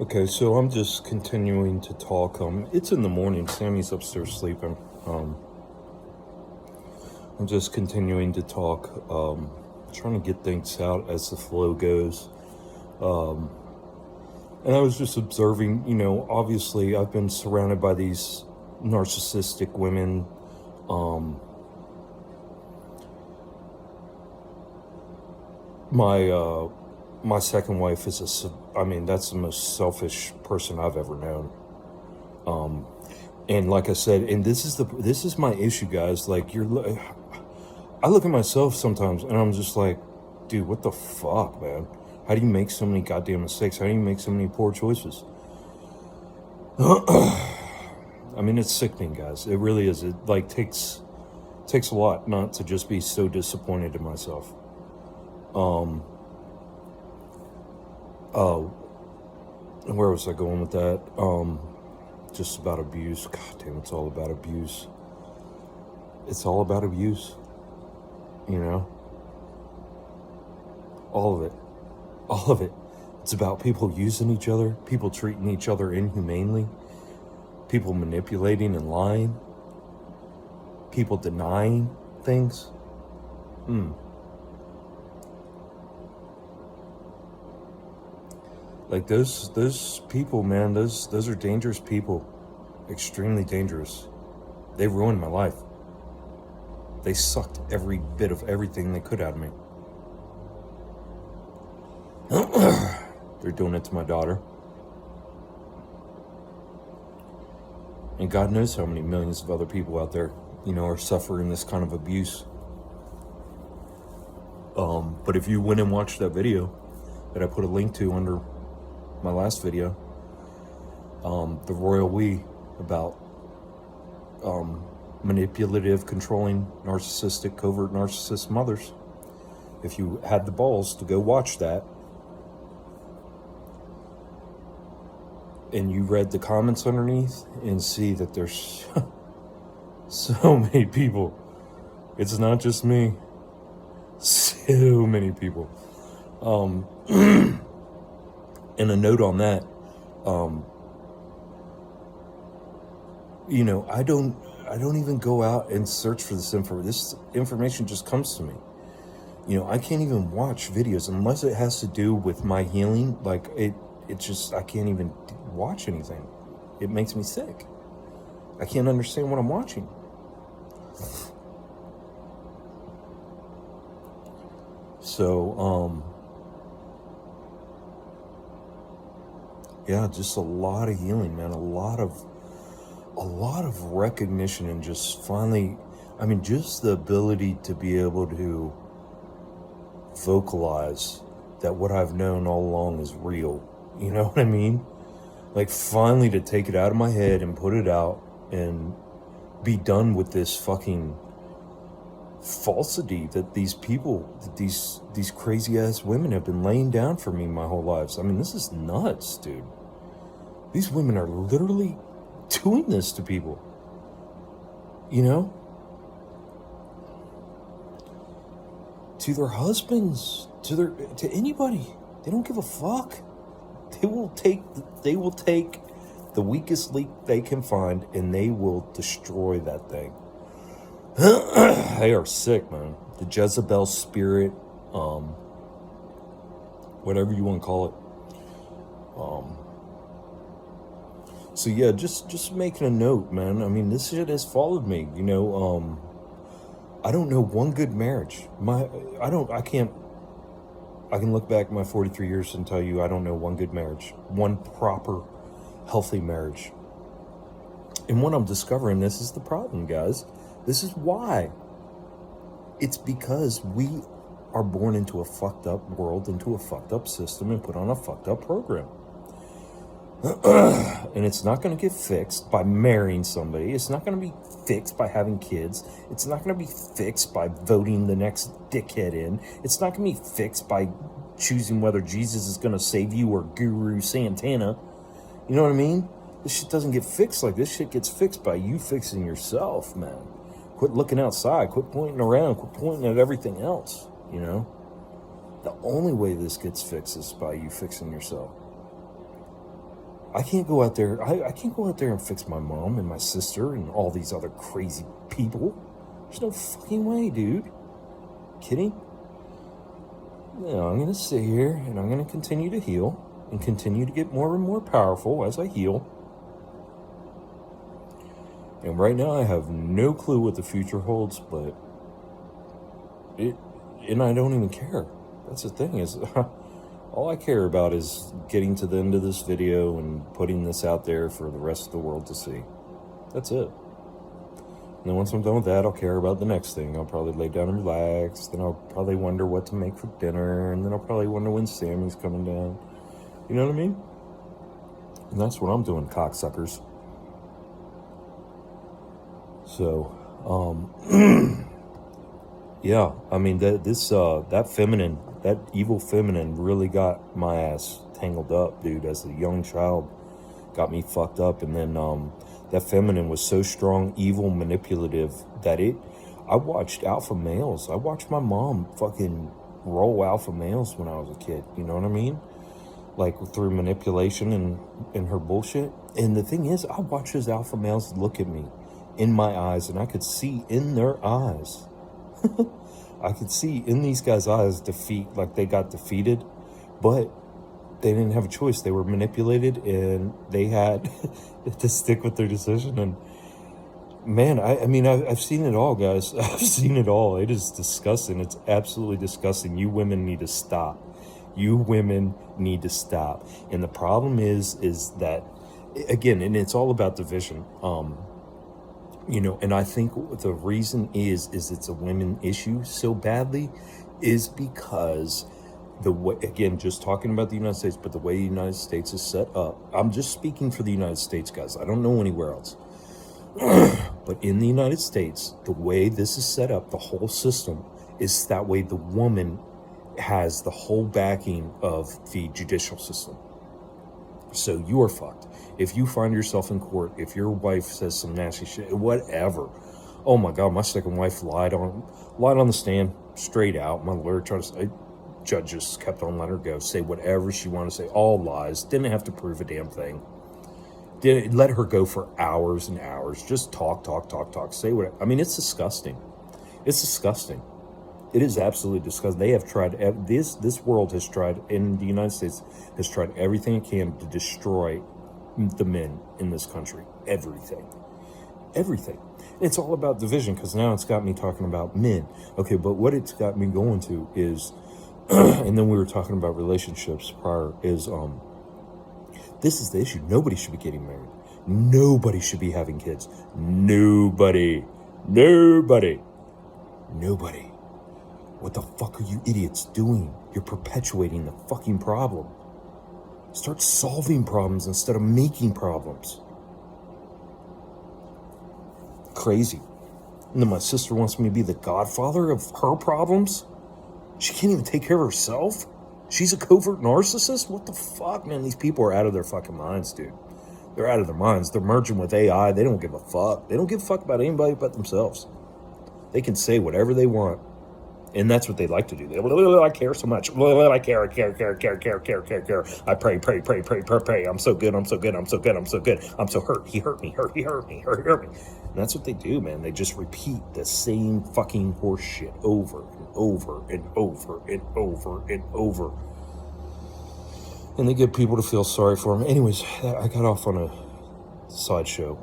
Okay, so I'm just continuing to talk. It's in the morning. Sammy's upstairs sleeping. I'm just continuing to talk. Trying to get things out as the flow goes. And I was just observing. Obviously, I've been surrounded by these narcissistic women. My second wife is that's the most selfish person I've ever known. And like I said, and this is my issue, guys. I look at myself sometimes and I'm just like, dude, what the fuck, man? How do you make so many goddamn mistakes? How do you make so many poor choices? I mean, it's sickening, guys. It really is. It takes a lot not to just be so disappointed in myself. Where was I going with that? Just about abuse. God damn, it's all about abuse. It's all about abuse. All of it. All of it. It's about people using each other, people treating each other inhumanely, people manipulating and lying, people denying things. Like those people, man, those are dangerous people. Extremely dangerous. They ruined my life. They sucked every bit of everything they could out of me. They're doing it to my daughter. And God knows how many millions of other people out there, are suffering this kind of abuse. But if you went and watched that video that I put a link to under my last video, the Royal We, about manipulative, controlling, narcissistic, covert narcissist mothers. If you had the balls to go watch that, and you read the comments underneath and see that there's so many people. It's not just me. So many people. And a note on that, I don't even go out and search for this info. This information just comes to me. I can't even watch videos unless it has to do with my healing. I can't even watch anything. It makes me sick. I can't understand what I'm watching. So, yeah, just a lot of healing, man. A lot of recognition, and just finally, just the ability to be able to vocalize that what I've known all along is real. You know what I mean? Like, finally to take it out of my head and put it out and be done with this fucking falsity that these people, these crazy ass women have been laying down for me my whole lives. This is nuts, dude. These women are literally doing this to people. To their husbands, to anybody. They don't give a fuck. They will take the weakest link they can find, and they will destroy that thing. They are sick, man. The Jezebel spirit, whatever you want to call it. So yeah, just making a note, man. This shit has followed me. I don't know one good marriage. I can look back my 43 years and tell you I don't know one good marriage, one proper, healthy marriage. And what I'm discovering, this is the problem, guys. This is why. It's because we are born into a fucked up world, into a fucked up system, and put on a fucked up program. And it's not going to get fixed by marrying somebody. It's not going to be fixed by having kids. It's not going to be fixed by voting the next dickhead in. It's not going to be fixed by choosing whether Jesus is going to save you or Guru Santana. You know what I mean? This shit doesn't get fixed like this. Shit gets fixed by you fixing yourself, man. Quit looking outside. Quit pointing around. Quit pointing at everything else, The only way this gets fixed is by you fixing yourself. I can't go out there. I can't go out there and fix my mom and my sister and all these other crazy people. There's no fucking way, dude. Kidding? No, I'm gonna sit here and I'm gonna continue to heal and continue to get more and more powerful as I heal. And right now I have no clue what the future holds, but and I don't even care. That's the thing, is all I care about is getting to the end of this video and putting this out there for the rest of the world to see. That's it. And then once I'm done with that, I'll care about the next thing. I'll probably lay down and relax. Then I'll probably wonder what to make for dinner. And then I'll probably wonder when Sammy's coming down. You know what I mean? And that's what I'm doing, cocksuckers. So, yeah, I mean, that feminine, that evil feminine really got my ass tangled up, dude, as a young child. Got me fucked up. And then, that feminine was so strong, evil, manipulative, that I watched alpha males. I watched my mom fucking roll alpha males when I was a kid. You know what I mean? Like through manipulation and her bullshit. And the thing is, I watched those alpha males look at me in my eyes, and I could see in their eyes. I could see in these guys' eyes defeat, like they got defeated, but they didn't have a choice. They were manipulated, and they had to stick with their decision. And man, I mean, I've seen it all, guys. I've seen it all. It is disgusting. It's absolutely disgusting. You women need to stop. You women need to stop. And the problem is that, again, and it's all about division. You know, and I think the reason is it's a women issue so badly is because the way, again, just talking about the United States, but the way the United States is set up, I'm just speaking for the United States, guys. I don't know anywhere else. But in the United States, the way this is set up, the whole system is that way the woman has the whole backing of the judicial system. So you are fucked. If you find yourself in court, if your wife says some nasty shit, whatever. Oh my God, my second wife lied on the stand straight out. My lawyer tried to say, judge just kept on letting her go, say whatever she wanted to say, all lies. Didn't have to prove a damn thing. Didn't let her go for hours and hours. Just talk. Say what. I mean, it's disgusting. It's disgusting. It is absolutely disgusting. They have tried, this world has tried, in the United States, has tried everything it can to destroy the men in this country. Everything. It's all about division, because now it's got me talking about men. Okay, but what it's got me going to is, and then we were talking about relationships prior, is, this is the issue. Nobody should be getting married. Nobody should be having kids. Nobody. What the fuck are you idiots doing? You're perpetuating the fucking problem. Start solving problems instead of making problems. Crazy. And then my sister wants me to be the godfather of her problems? She can't even take care of herself? She's a covert narcissist? What the fuck, man? These people are out of their fucking minds, dude. They're out of their minds. They're merging with AI. They don't give a fuck. They don't give a fuck about anybody but themselves. They can say whatever they want. And that's what they like to do. I care so much. I care. I pray. I'm so good. I'm so hurt. He hurt me. And that's what they do, man. They just repeat the same fucking horse shit over and over. And they get people to feel sorry for them. Anyways, I got off on a sideshow.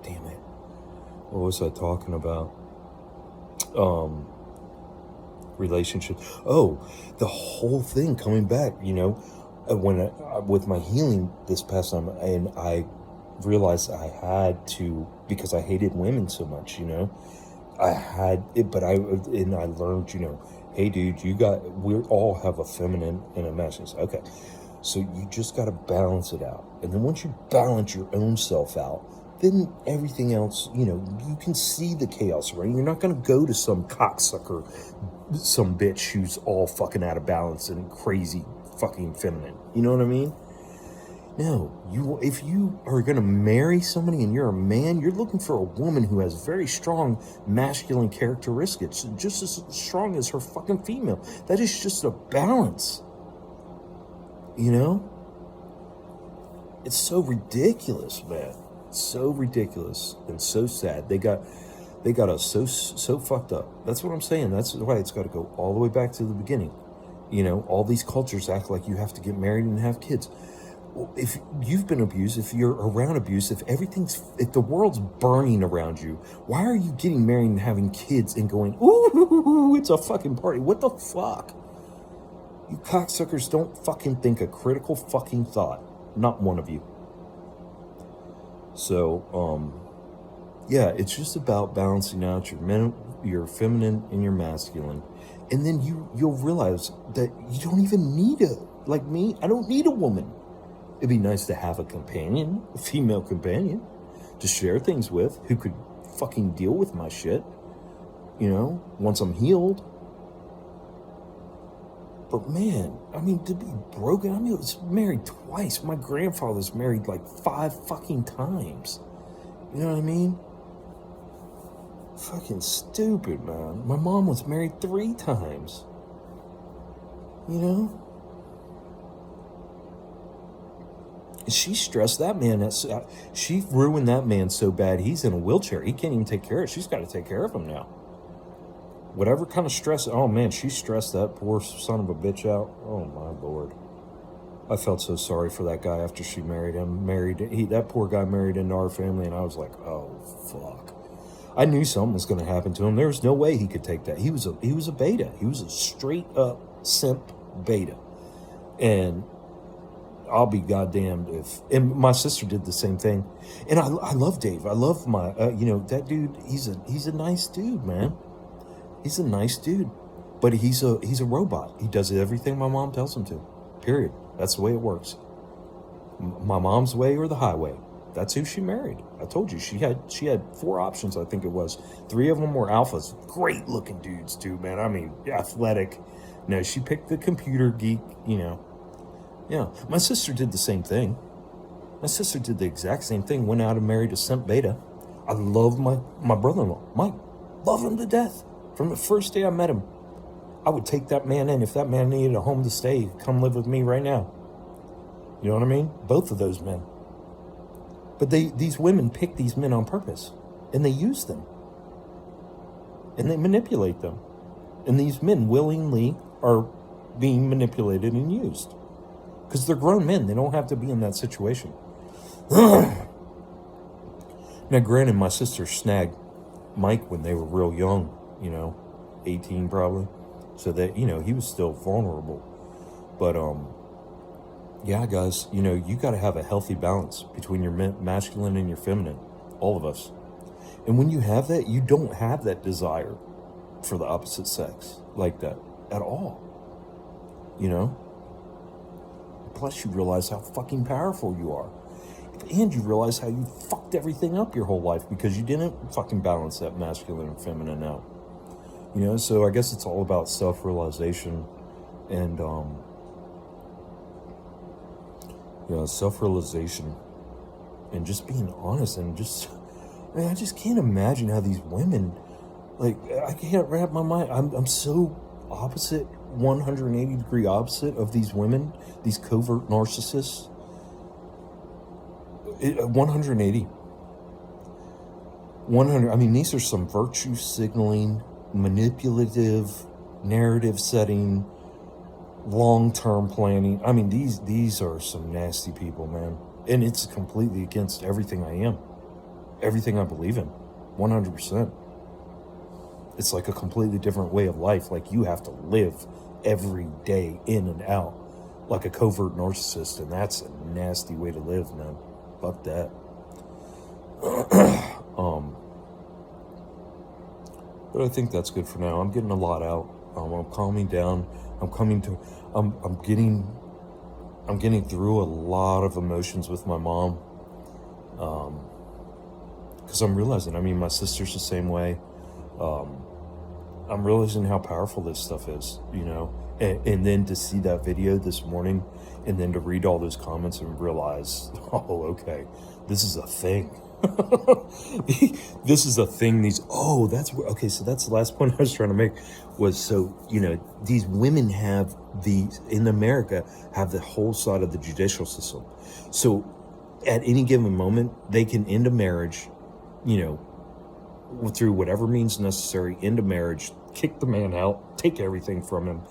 Damn it. What was I talking about? Relationships. Oh, the whole thing coming back, you know, when with my healing this past time, and I realized I had to, because I hated women so much, you know, I had it, but I learned, you know, hey dude, we all have a feminine and a masculine. Okay. So you just got to balance it out. And then once you balance your own self out, then everything else, you know, you can see the chaos, right? You're not going to go to some cocksucker, some bitch who's all fucking out of balance and crazy fucking feminine. You know what I mean? No, if you are going to marry somebody and you're a man, you're looking for a woman who has very strong masculine characteristics, just as strong as her fucking female. That is just a balance. You know? It's so ridiculous, man. So ridiculous and so sad. They got us so fucked up. That's what I'm saying. That's why it's got to go all the way back to the beginning. You know, all these cultures act like you have to get married and have kids. If you've been abused, if you're around abuse, if the world's burning around you, why are you getting married and having kids and going, ooh, it's a fucking party? What the fuck? You cocksuckers don't fucking think a critical fucking thought. Not one of you. So, yeah, it's just about balancing out your feminine and your masculine. And then you'll realize that you don't even need like me, I don't need a woman. It'd be nice to have a companion, a female companion, to share things with, who could fucking deal with my shit, you know, once I'm healed. But man, I mean, to be broken, I mean, I was married twice. My grandfather's married like 5 fucking times. You know what I mean? Fucking stupid, man. My mom was married 3 times. You know? She stressed that man. She ruined that man so bad, he's in a wheelchair. He can't even take care of it. She's got to take care of him now. Whatever kind of stress. Oh, man, she stressed that poor son of a bitch out. Oh, my Lord. I felt so sorry for that guy after she married him. That poor guy married into our family, and I was like, oh, fuck. I knew something was going to happen to him. There was no way he could take that. He was a beta. He was a straight-up simp beta. And I'll be goddamned if... And my sister did the same thing. And I love Dave. I love my... that dude, he's a nice dude, man. He's a nice dude. But he's a robot. He does everything my mom tells him to. Period. That's the way it works. My mom's way or the highway. That's who she married. I told you, she had 4 options, I think it was. 3 of them were alphas. Great looking dudes too, man. I mean, athletic. No, she picked the computer geek, you know. Yeah, my sister did the same thing. My sister did the exact same thing. Went out and married a simp beta. I love my brother-in-law, Mike. Love him to death. From the first day I met him, I would take that man in. If that man needed a home to stay, come live with me right now. You know what I mean? Both of those men. But these women pick these men on purpose. And they use them. And they manipulate them. And these men willingly are being manipulated and used. Because they're grown men. They don't have to be in that situation. Now, granted, my sister snagged Mike when they were real young. 18 probably. So that, he was still vulnerable. But, yeah, guys, you got to have a healthy balance between your masculine and your feminine. All of us. And when you have that, you don't have that desire for the opposite sex like that at all. Plus, you realize how fucking powerful you are. And you realize how you fucked everything up your whole life because you didn't fucking balance that masculine and feminine out. So I guess it's all about self-realization and, self-realization and just being honest and I just can't imagine how these women, I can't wrap my mind. I'm so opposite, 180 degree opposite of these women, these covert narcissists. 180. I mean, these are some virtue signaling, manipulative, narrative setting, long-term planning. I mean, these are some nasty people, man. And it's completely against everything I am. Everything I believe in. 100%. It's like a completely different way of life. Like you have to live every day in and out like a covert narcissist. And that's a nasty way to live, man. Fuck that. But I think that's good for now. I'm getting a lot out. I'm calming down. I'm getting through a lot of emotions with my mom. Because I'm realizing, my sister's the same way. I'm realizing how powerful this stuff is, and then to see that video this morning and then to read all those comments and realize, oh, okay, this is a thing. This is a thing. So that's the last point I was trying to make was, these women have in America have the whole side of the judicial system. So at any given moment, they can end a marriage, you know, through whatever means necessary, end a marriage, kick the man out, take everything from him,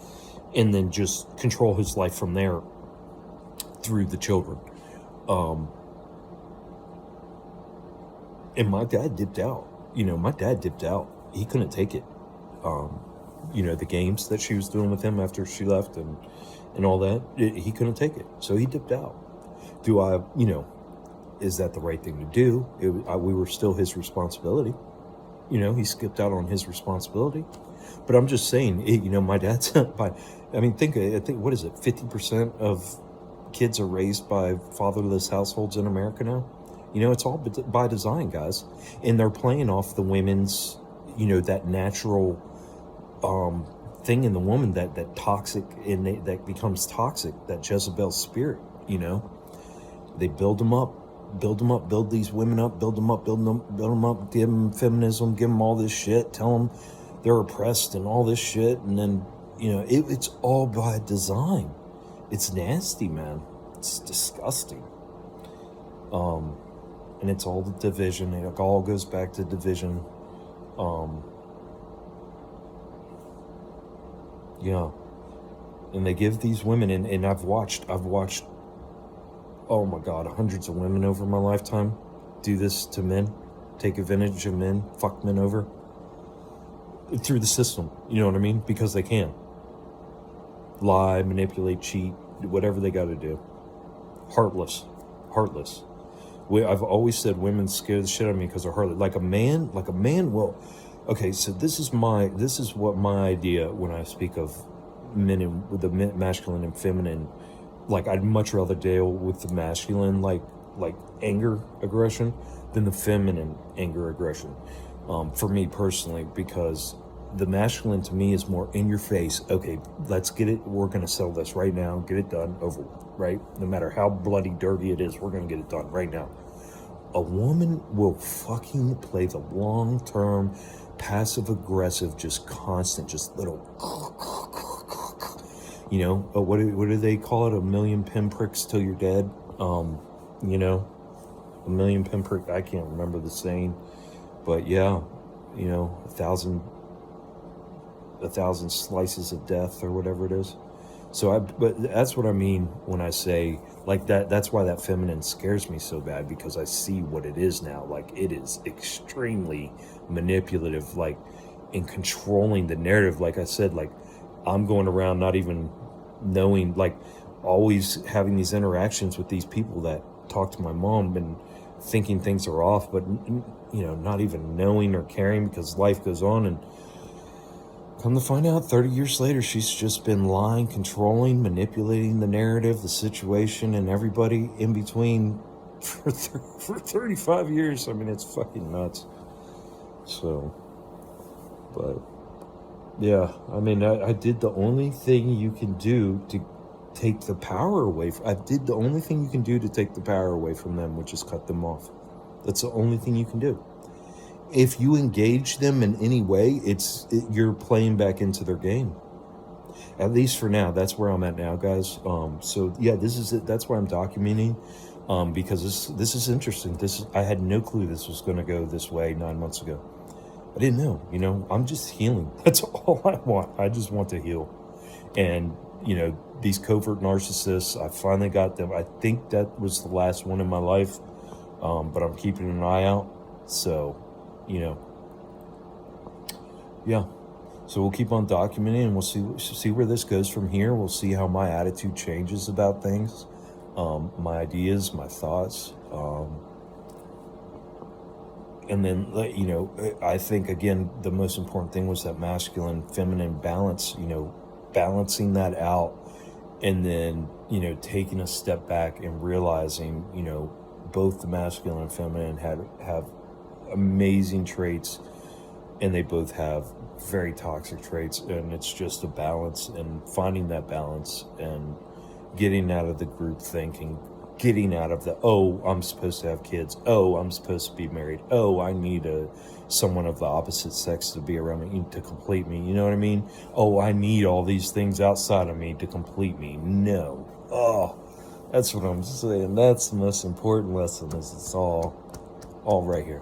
and then just control his life from there through the children. And my dad dipped out. You know, my dad dipped out. He couldn't take it. You know, the games that she was doing with him after she left and all that, he couldn't take it. So he dipped out. Do I, you know, is that the right thing to do? We were still his responsibility. You know, he skipped out on his responsibility. But I'm just saying, you know, my dad's, I mean, think, what is it? 50% of kids are raised by fatherless households in America now. You know, it's all by design, guys. And they're playing off the women's, you know, that natural thing in the woman, that toxic, and that becomes toxic, that Jezebel spirit, you know. They build them up, build these women up, build them up, give them feminism, give them all this shit, tell them they're oppressed and all this shit. And then, you know, it's all by design. It's nasty, man. It's disgusting. And it's all the division. It all goes back to division. Yeah. And they give these women, and I've watched, oh my God, hundreds of women over my lifetime do this to men, take advantage of men, fuck men over through the system. You know what I mean? Because they can. Lie, manipulate, cheat, whatever they got to do. Heartless. I've always said women scare the shit out of me because they're heartless. Like a man will. Okay, so this is what my idea when I speak of men and with the masculine and feminine. Like, I'd much rather deal with the masculine, like anger, aggression, than the feminine anger, aggression. For me personally, because the masculine to me is more in your face. Okay, let's get it. We're going to settle this right now. Get it done, over, right? No matter how bloody dirty it is, we're going to get it done right now. A woman will fucking play the long-term, passive-aggressive, just constant, just little, you know, what do they call it? 1,000,000 pinpricks till you're dead. You know, 1,000,000 pinprick. I can't remember the saying, but yeah, you know, 1,000 slices of death or whatever it is. So but that's what I mean when I say like that. That's why that feminine scares me so bad, because I see what it is now. Like, it is extremely manipulative, like in controlling the narrative. Like I said, like I'm going around not even knowing, like always having these interactions with these people that talk to my mom and thinking things are off, but you know, not even knowing or caring because life goes on. And come to find out, 30 years later, she's just been lying, controlling, manipulating the narrative, the situation, and everybody in between for 35 years. I mean, it's fucking nuts. So, but yeah, I mean, I did the only thing you can do to take the power away. I did the only thing you can do to take the power away from them, which is cut them off. That's the only thing you can do. If you engage them in any way, you're playing back into their game. At least for now, that's where I'm at now, guys. So yeah, this is it. That's why I'm documenting, because this is interesting. I had no clue this was going to go this way 9 months ago. I didn't know. You know, I'm just healing. That's all I want. I just want to heal. And you know, these covert narcissists, I finally got them. I think that was the last one in my life, but I'm keeping an eye out. So, you know, yeah. So we'll keep on documenting, and we'll see where this goes from here. We'll see how my attitude changes about things, my ideas, my thoughts, and then, you know, I think again the most important thing was that masculine feminine balance. You know, balancing that out, and then, you know, taking a step back and realizing, you know, both the masculine and feminine have amazing traits, and they both have very toxic traits, and it's just a balance, and finding that balance and getting out of the group thinking getting out of the, oh, I'm supposed to have kids. Oh, I'm supposed to be married. Oh, I need someone of the opposite sex to be around me to complete me. You know what I mean? Oh, I need all these things outside of me to complete me. No. Oh, that's what I'm saying. That's the most important lesson is it's all right here.